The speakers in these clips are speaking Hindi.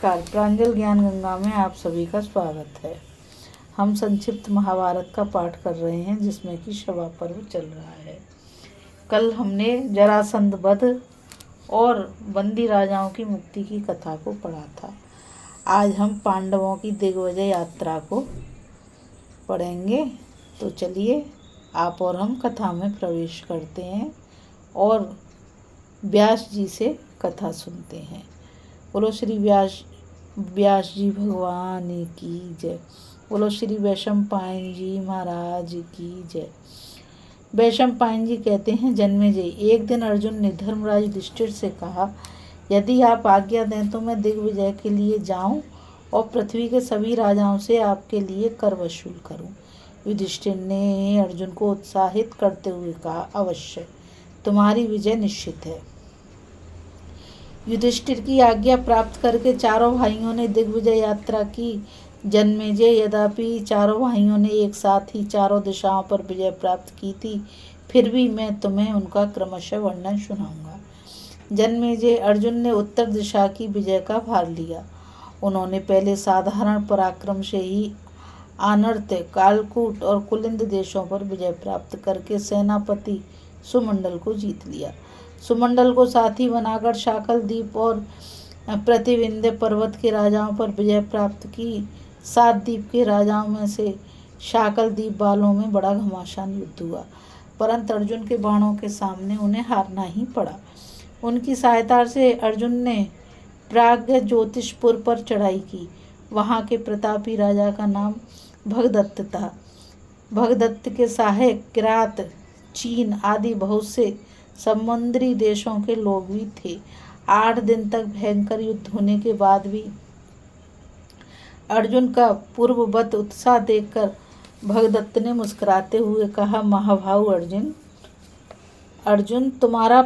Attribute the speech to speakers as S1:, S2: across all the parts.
S1: नमस्कार। प्रांजल ज्ञान गंगा में आप सभी का स्वागत है। हम संक्षिप्त महाभारत का पाठ कर रहे हैं, जिसमें कि सभा पर्व चल रहा है। कल हमने जरासंध वध और बंदी राजाओं की मुक्ति की कथा को पढ़ा था। आज हम पांडवों की दिग्विजय यात्रा को पढ़ेंगे। तो चलिए आप और हम कथा में प्रवेश करते हैं और व्यास जी से कथा सुनते हैं। बोलो श्री व्यास जी भगवान की जय। बोलो श्री वैशंपायन जी महाराज की जय। वैशंपायन जी कहते हैं, जन्मेजय, एक दिन अर्जुन ने धर्मराज युधिष्ठिर से कहा, यदि आप आज्ञा दें तो मैं दिग्विजय के लिए जाऊं और पृथ्वी के सभी राजाओं से आपके लिए कर वसूल करूं। युधिष्ठिर ने अर्जुन को उत्साहित करते हुए कहा, अवश्य, तुम्हारी विजय निश्चित है। युधिष्ठिर की आज्ञा प्राप्त करके चारों भाइयों ने दिग्विजय यात्रा की। जन्मेजय, यद्यपि चारों भाइयों ने एक साथ ही चारों दिशाओं पर विजय प्राप्त की थी, फिर भी मैं तुम्हें उनका क्रमशः वर्णन सुनाऊंगा। जन्मेजय, अर्जुन ने उत्तर दिशा की विजय का भार लिया। उन्होंने पहले साधारण पराक्रम से ही आनर्त, कालकूट और कुलिंद देशों पर विजय प्राप्त करके सेनापति सुमंडल को जीत लिया। सुमंडल को साथी बनाकर शाकल द्वीप और प्रतिविंध्य पर्वत के राजाओं पर विजय प्राप्त की। 7 द्वीप के राजाओं में से शाकल द्वीप वालों में बड़ा घमासान युद्ध हुआ, परंतु अर्जुन के बाणों के सामने उन्हें हारना ही पड़ा। उनकी सहायता से अर्जुन ने प्राग्ञ ज्योतिषपुर पर चढ़ाई की। वहाँ के प्रतापी राजा का नाम भगदत्त था। भगदत्त के सहायक किरात, चीन आदि बहुत से समुद्री देशों के लोग भी थे। 8 दिन तक भयंकर युद्ध होने के बाद भी अर्जुन का पूर्ववत उत्साह देखकर भगदत्त ने मुस्कुराते हुए कहा, महाभाव अर्जुन, तुम्हारा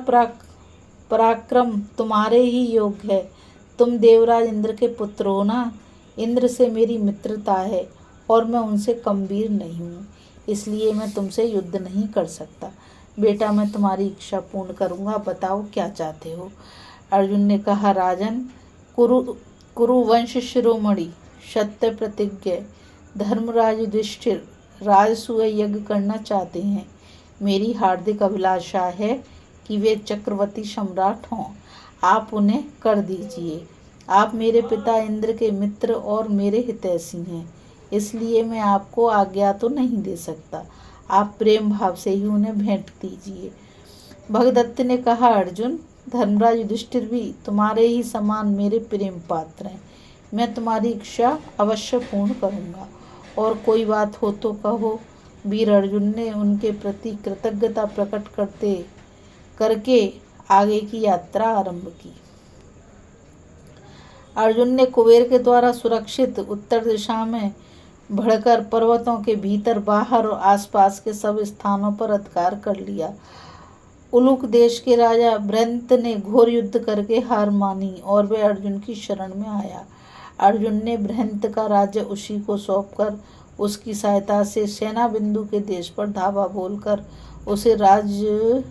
S1: पराक्रम तुम्हारे ही योग्य है। तुम देवराज इंद्र के पुत्र हो ना। इंद्र से मेरी मित्रता है और मैं उनसे कमवीर नहीं हूँ, इसलिए मैं तुमसे युद्ध नहीं कर सकता। बेटा, मैं तुम्हारी इच्छा पूर्ण करूँगा। बताओ क्या चाहते हो। अर्जुन ने कहा, राजन, कुरुवंश शिरोमणि, सत्य प्रतिज्ञ धर्मराज युधिष्ठिर राजसूय यज्ञ करना चाहते हैं। मेरी हार्दिक अभिलाषा है कि वे चक्रवर्ती सम्राट हों। आप उन्हें कर दीजिए। आप मेरे पिता इंद्र के मित्र और मेरे हितैषी हैं, इसलिए मैं आपको आज्ञा तो नहीं दे सकता। आप प्रेम भाव से ही उन्हें भेंट दीजिए। भगदत्त ने कहा, अर्जुन, धर्मराज युधिष्ठिर भी तुम्हारे ही समान मेरे प्रेम पात्र हैं। मैं तुम्हारी इच्छा अवश्य पूर्ण करूँगा, और कोई बात हो तो कहो। वीर अर्जुन ने उनके प्रति कृतज्ञता प्रकट करके आगे की यात्रा आरंभ की। अर्जुन ने कुबेर के द्वारा सुरक्षित उत्तर दिशा में बढ़कर पर्वतों के भीतर, बाहर और आसपास के सब स्थानों पर अधिकार कर लिया। उलूक देश के राजा बृहंत ने घोर युद्ध करके हार मानी और वह अर्जुन की शरण में आया। अर्जुन ने बृहंत का राज्य उसी को सौंपकर उसकी सहायता से सेना बिंदु के देश पर धावा बोलकर उसे राज्यच्युत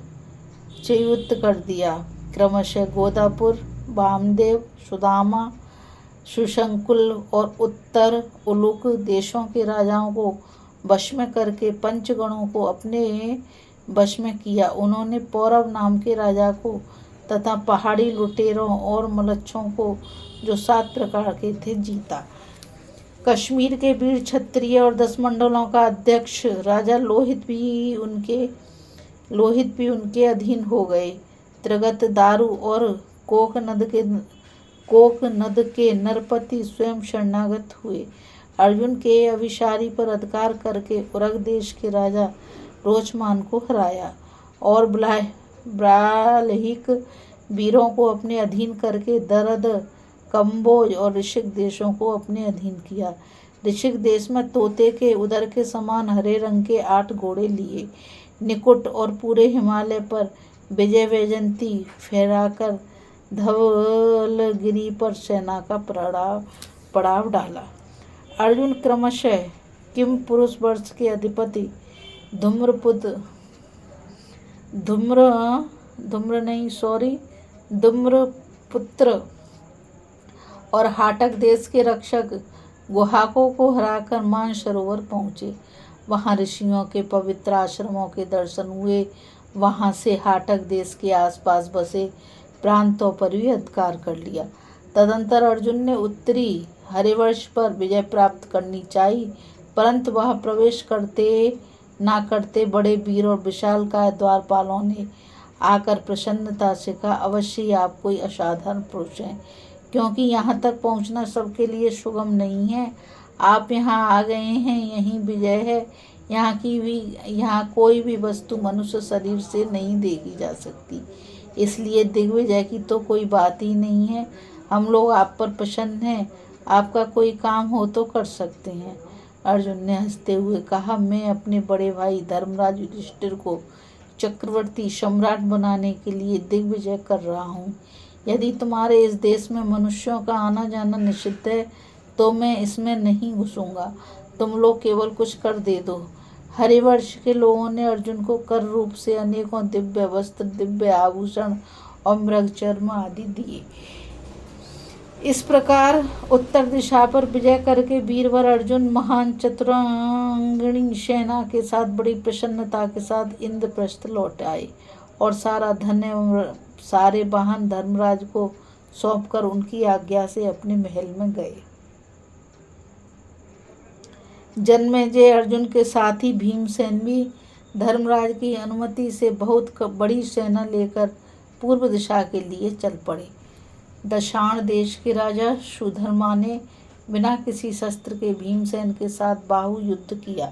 S1: कर दिया। क्रमशः गोदापुर, वामदेव, सुदामा, सुशंकुल और उत्तर उलूक देशों के राजाओं को वश में करके पंचगणों को अपने वश में किया। उन्होंने पौरव नाम के राजा को तथा पहाड़ी लुटेरों और मलच्छों को, जो 7 प्रकार के थे, जीता। कश्मीर के वीर क्षत्रिय और 10 मंडलों का अध्यक्ष राजा लोहित भी उनके अधीन हो गए। त्रिगत, दारू और कोक नद के नरपति स्वयं शरणागत हुए। अर्जुन के अभिसारी पर अधिकार करके उरग देश के राजा रोचमान को हराया और ब्राह्लिक वीरों को अपने अधीन करके दरद, कंबोज और ऋषिक देशों को अपने अधीन किया। ऋषिक देश में तोते के उदर के समान हरे रंग के 8 घोड़े लिए निकुट और पूरे हिमालय पर विजय वैजयंती फहराकर धवलगिरी पर सेना का पड़ाव डाला। अर्जुन क्रमशः किम पुरुष वर्ष के अधिपति धूम्रपुत्र और हाटक देश के रक्षक गुहाकों को हराकर मानसरोवर पहुँचे। वहाँ ऋषियों के पवित्र आश्रमों के दर्शन हुए। वहाँ से हाटक देश के आसपास बसे प्रांतों पर भी अधिकार कर लिया। तदंतर अर्जुन ने उत्तरी हरिवर्ष पर विजय प्राप्त करनी चाहिए, परंतु वह प्रवेश करते बड़े वीर और विशालकाय द्वारपालों ने आकर प्रसन्नता से कहा, अवश्य ही आप कोई असाधारण पुरुष हैं, क्योंकि यहाँ तक पहुँचना सबके लिए सुगम नहीं है। आप यहाँ आ गए हैं, यहीं विजय है। यहाँ कोई भी वस्तु मनुष्य शरीर से नहीं देखी जा सकती, इसलिए दिग्विजय की तो कोई बात ही नहीं है। हम लोग आप पर प्रसन्न हैं, आपका कोई काम हो तो कर सकते हैं। अर्जुन ने हंसते हुए कहा, मैं अपने बड़े भाई धर्मराज युधिष्ठिर को चक्रवर्ती सम्राट बनाने के लिए दिग्विजय कर रहा हूँ। यदि तुम्हारे इस देश में मनुष्यों का आना जाना निषिद्ध है तो मैं इसमें नहीं घुसूंगा। तुम लोग केवल कुछ कर दे दो। हरिवंश के लोगों ने अर्जुन को कर रूप से अनेकों दिव्य वस्त्र, दिव्य आभूषण और मृगचर्म आदि दिए। इस प्रकार उत्तर दिशा पर विजय करके वीरवर अर्जुन महान चतुरंगिणी सेना के साथ बड़ी प्रसन्नता के साथ इंद्रप्रस्थ लौट आए और सारा धन एवं सारे वाहन धर्मराज को सौंपकर उनकी आज्ञा से अपने महल में गए। जन्मेजय अर्जुन के साथी भीमसेन भी धर्मराज की अनुमति से बहुत बड़ी सेना लेकर पूर्व दिशा के लिए चल पड़े। दशाण देश के राजा सुधर्मा ने बिना किसी शस्त्र के भीमसेन के साथ बाहु युद्ध किया।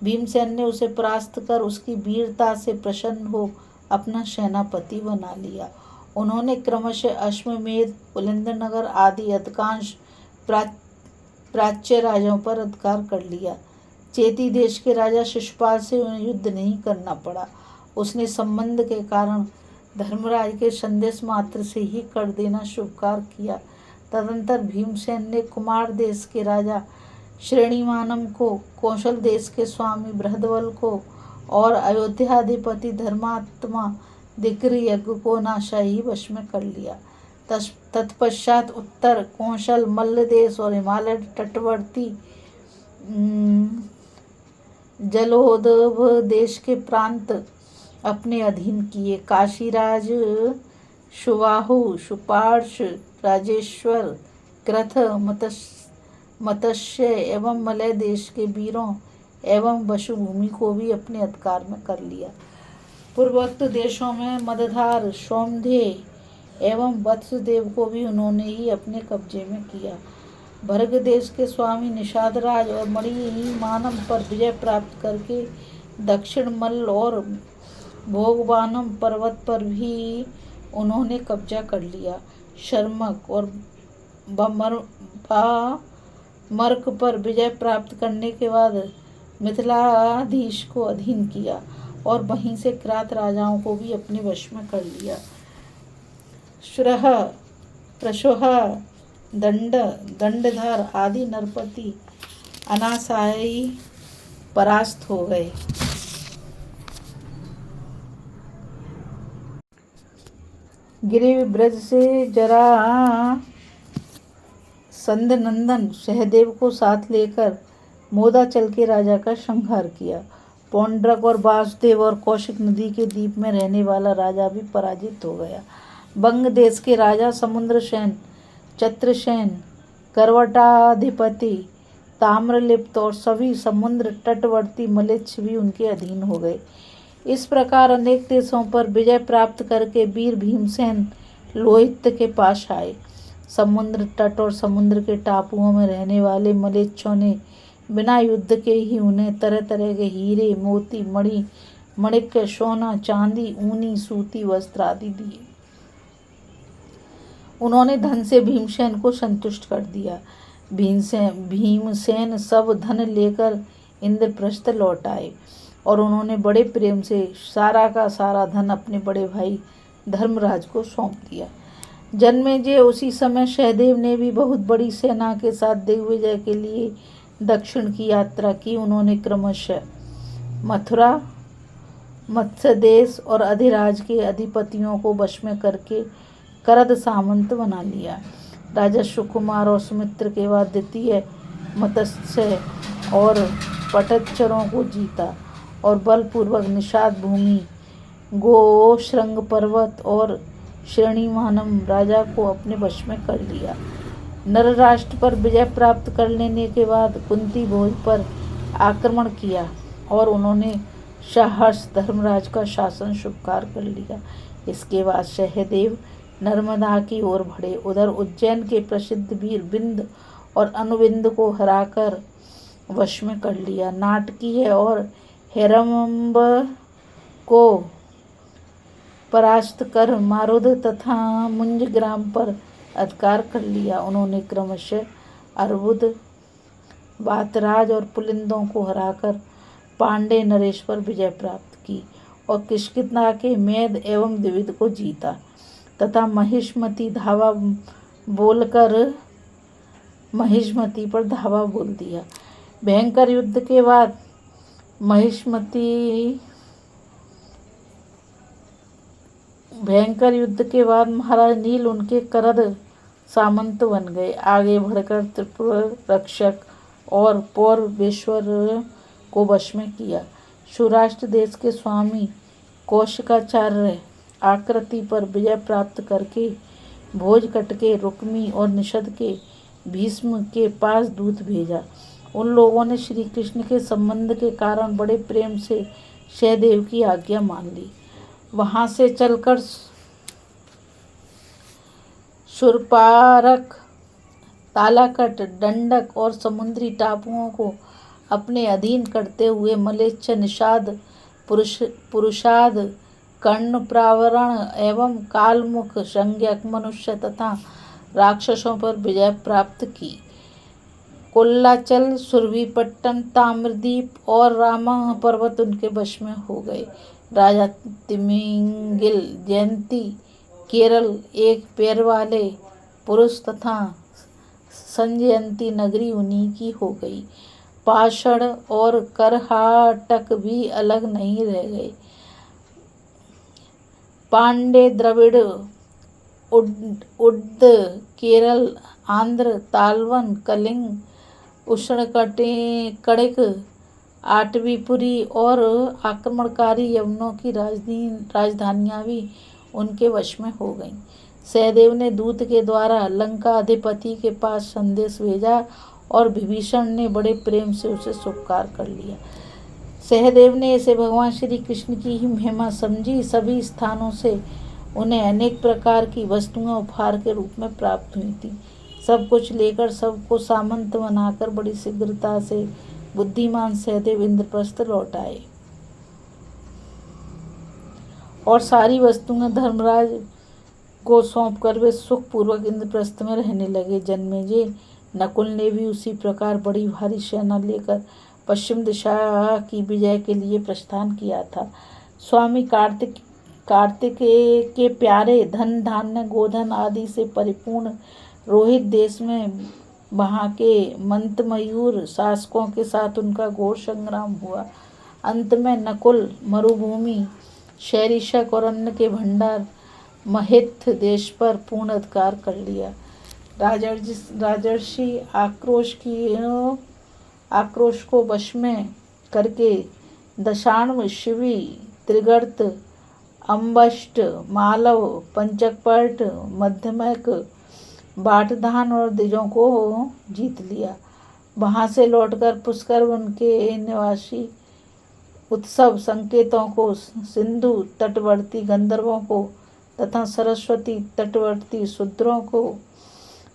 S1: भीमसेन ने उसे परास्त कर उसकी वीरता से प्रसन्न हो अपना सेनापति बना लिया। उन्होंने क्रमशः अश्वमेध, पुलिंद्रनगर आदि अधिकांश प्राच्य राजाओं पर अधिकार कर लिया। चेती देश के राजा शिशुपाल से उन्हें युद्ध नहीं करना पड़ा। उसने संबंध के कारण धर्मराज के संदेश मात्र से ही कर देना स्वीकार किया। तदंतर भीमसेन ने कुमार देश के राजा श्रेणीमानम को, कौशल देश के स्वामी बृहदबल को और अयोध्याधिपति धर्मात्मा दिग्गज को नाशाही वश में कर लिया। तत्पश्चात उत्तर कौशल, मल्ल देश और हिमालय तटवर्ती जलोदभ देश के प्रांत अपने अधीन किए। काशीराज सुबाहु, सुपार्श, राजेश्वर, क्रथ, मत्स्य एवं मलय देश के वीरों एवं वसुभूमि को भी अपने अधिकार में कर लिया। पूर्वोक्त देशों में मदधार, सोमदेव एवं वत्सदेव को भी उन्होंने ही अपने कब्जे में किया। भर्ग देश के स्वामी निषादराज और मणिमानम पर विजय प्राप्त करके दक्षिण मल्ल और भोगवानम पर्वत पर भी उन्होंने कब्जा कर लिया। शर्मक और मर्क पर विजय प्राप्त करने के बाद मिथिलाधीश को अधीन किया और वहीं से किरात राजाओं को भी अपने वश में कर लिया। श्रह, प्रशोह, दंडधार आदि नरपति अनासाई परास्त हो गए। गिरिव्य ब्रज से जरा संदनंदन सहदेव को साथ लेकर मोदाचल के राजा का संहार किया। पौंड्रक और वासुदेव और कौशिक नदी के द्वीप में रहने वाला राजा भी पराजित हो गया। बंग देश के राजा समुद्रसेन, चत्रसेन, करवटाधिपति, ताम्रलिप्त और सभी समुद्र तटवर्ती मलेच्छ भी उनके अधीन हो गए। इस प्रकार अनेक देशों पर विजय प्राप्त करके वीर भीमसेन लोहित के पास आए। समुद्र तट और समुद्र के टापुओं में रहने वाले मलेच्छों ने बिना युद्ध के ही उन्हें तरह तरह के हीरे, मोती, मणिक, सोना, चांदी, ऊनी, सूती वस्त्र आदि दिए। उन्होंने धन से भीमसेन को संतुष्ट कर दिया। भीमसेन सब धन लेकर इंद्रप्रस्थ लौट आए और उन्होंने बड़े प्रेम से सारा का सारा धन अपने बड़े भाई धर्मराज को सौंप दिया। जन्मेजय उसी समय सहदेव ने भी बहुत बड़ी सेना के साथ दिग्विजय के लिए दक्षिण की यात्रा की। उन्होंने क्रमशः मथुरा, मत्स्य देश और अधिराज के अधिपतियों को वश में करके करद सामंत बना लिया। राजा सुकुमार और सुमित्र के बाद द्वितीय मत्स्य और पटच्चरों को जीता और बलपूर्वक निषाद भूमि, गोश्रृंग पर्वत और श्रेणीमानम राजा को अपने वश में कर लिया। नरराष्ट्र पर विजय प्राप्त कर लेने के बाद कुंती भोज पर आक्रमण किया और उन्होंने सहर्ष धर्मराज का शासन स्वीकार कर लिया। इसके बाद सहदेव नर्मदा की ओर बढ़े। उधर उज्जैन के प्रसिद्ध वीर बिंद और अनुबिंद को हराकर वश में कर लिया। नाटकीय और हेरम्ब को परास्त कर मारुद तथा मुंज ग्राम पर अधिकार कर लिया। उन्होंने क्रमशः अर्बुद, वातराज और पुलिंदों को हराकर पांडे नरेश पर विजय प्राप्त की और किष्किंधा के मेद एवं द्विविद को जीता तथा महिष्मती पर धावा बोल दिया। भयंकर युद्ध के बाद महाराज नील उनके करद सामंत बन गए। आगे बढ़कर त्रिपुर रक्षक और पौरवेश्वर को वश में किया। सौराष्ट्र देश के स्वामी कौशिकाचार्य आकृति पर विजय प्राप्त करके भोजकट के रुक्मी और निषद के भीष्म के पास दूत भेजा। उन लोगों ने श्री कृष्ण के संबंध के कारण बड़े प्रेम से सहदेव की आज्ञा मान ली। वहां से चलकर सुरपारक, तालाकट, दंडक और समुद्री टापुओं को अपने अधीन करते हुए मलेच्छ, निषाद, पुरुषाद, कर्णप्रावरण एवं कालमुख संज्ञक मनुष्य तथा राक्षसों पर विजय प्राप्त की। कोल्लाचल, सुरभिपट्टन, ताम्रदीप और रामा पर्वत उनके वश में हो गए। राजा तिमिंगिल, जयंती, केरल, एक पैर वाले पुरुष तथा संजयंती नगरी उन्हीं की हो गई। पाषाण और करहाटक भी अलग नहीं रह गए। पांडे, द्रविड़, उड्ड, केरल, आंध्र, तालवन, कलिंग, उष्णकटिबंध, आटवीपुरी और आक्रमणकारी यवनों की राजधानियां भी उनके वश में हो गईं। सहदेव ने दूत के द्वारा लंका अधिपति के पास संदेश भेजा और विभीषण ने बड़े प्रेम से उसे स्वीकार कर लिया। सहदेव ने इसे भगवान श्री कृष्ण की ही महिमा समझी। सभी स्थानों से उन्हें अनेक प्रकार की वस्तुएं उपहार के रूप में प्राप्त हुई थी। सब कुछ लेकर सबको सामंत बनाकर बड़ी शीघ्रता से बुद्धिमान सहदेव इंद्रप्रस्थ लौट आए और सारी वस्तुएं धर्मराज को सौंपकर वे सुखपूर्वक इंद्रप्रस्थ में रहने लगे। जन्मेजय, नकुल ने भी उसी प्रकार बड़ी भारी सेना लेकर पश्चिम दिशा की विजय के लिए प्रस्थान किया था। स्वामी कार्तिक के प्यारे धन धान्य गोधन आदि से परिपूर्ण रोहित देश में वहाँ के मंतमयूर शासकों के साथ उनका घोर संग्राम हुआ। अंत में नकुल मरुभूमि, शैरिशक और अन्न के भंडार महित्थ देश पर पूर्ण अधिकार कर लिया। राजर्षि आक्रोश को वश में करके दशाण्व, शिवी, त्रिगर्त, अम्बष्ट, मालव, पंचकपट, मध्यमक, बाटधान और द्विजों को जीत लिया। वहां से लौटकर पुष्कर उनके निवासी उत्सव संकेतों को, सिंधु तटवर्ती गंधर्वों को तथा सरस्वती तटवर्ती शूद्रों को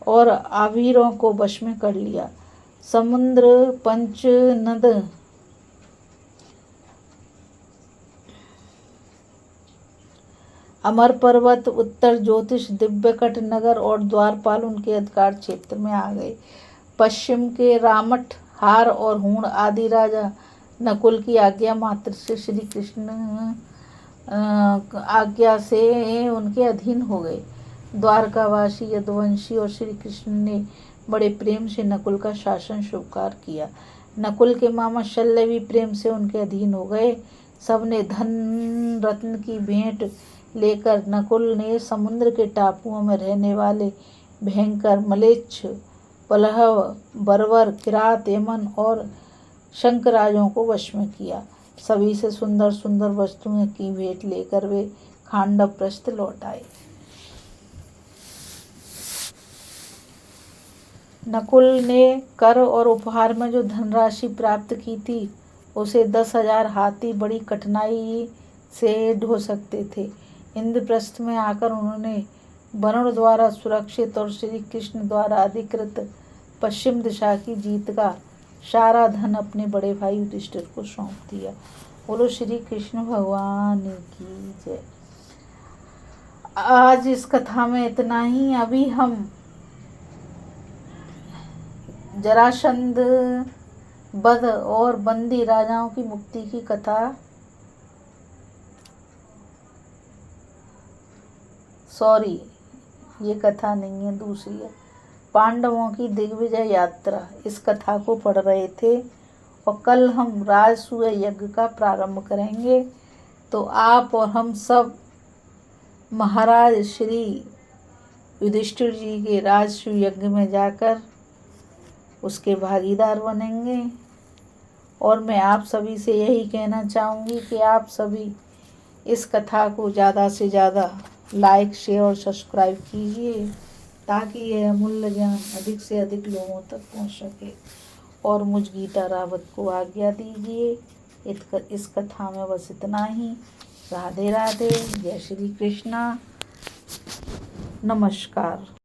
S1: और आवीरों को वश में कर लिया। समुद्र, पंचनद, अमर पर्वत, उत्तर ज्योतिष, दिव्यकट नगर और द्वारपाल उनके अधिकार क्षेत्र में आ गए। पश्चिम के रामठ, हार और हूण आदि राजा नकुल की आज्ञा मात्र से श्री कृष्ण आज्ञा से उनके अधीन हो गए। द्वारकावासी यदुवंशी और श्री कृष्ण ने बड़े प्रेम से नकुल का शासन स्वीकार किया। नकुल के मामा शल्य भी प्रेम से उनके अधीन हो गए। सबने धन रत्न की भेंट लेकर नकुल ने समुद्र के टापुओं में रहने वाले भयंकर, मलेच्छ, पलहव, बर्बर, किरात, यमन और शंकराजों को वश में किया। सभी से सुंदर सुंदर वस्तुएं की भेंट लेकर वे खांडवप्रस्थ लौट आए। नकुल ने कर और उपहार में जो धनराशि प्राप्त की थी उसे 10,000 हाथी बड़ी कठिनाई से ढो सकते थे। इंद्रप्रस्थ में आकर उन्होंने वरुण द्वारा सुरक्षित और श्री कृष्ण द्वारा अधिकृत पश्चिम दिशा की जीत का सारा धन अपने बड़े भाई युधिष्ठिर को सौंप दिया। बोलो श्री कृष्ण भगवान की जय। आज इस कथा में इतना ही। अभी हम जरासंध वध और बंदी राजाओं की मुक्ति की कथा ये कथा नहीं है, दूसरी है। पांडवों की दिग्विजय यात्रा, इस कथा को पढ़ रहे थे और कल हम राजसूय यज्ञ का प्रारंभ करेंगे। तो आप और हम सब महाराज श्री युधिष्ठिर जी के राजसूय यज्ञ में जाकर उसके भागीदार बनेंगे। और मैं आप सभी से यही कहना चाहूँगी कि आप सभी इस कथा को ज़्यादा से ज़्यादा लाइक, शेयर और सब्सक्राइब कीजिए ताकि यह अमूल्य ज्ञान अधिक से अधिक लोगों तक पहुँच सके। और मुझ गीता रावत को आज्ञा दीजिए। इस कथा में बस इतना ही। राधे राधे, जय श्री कृष्णा, नमस्कार।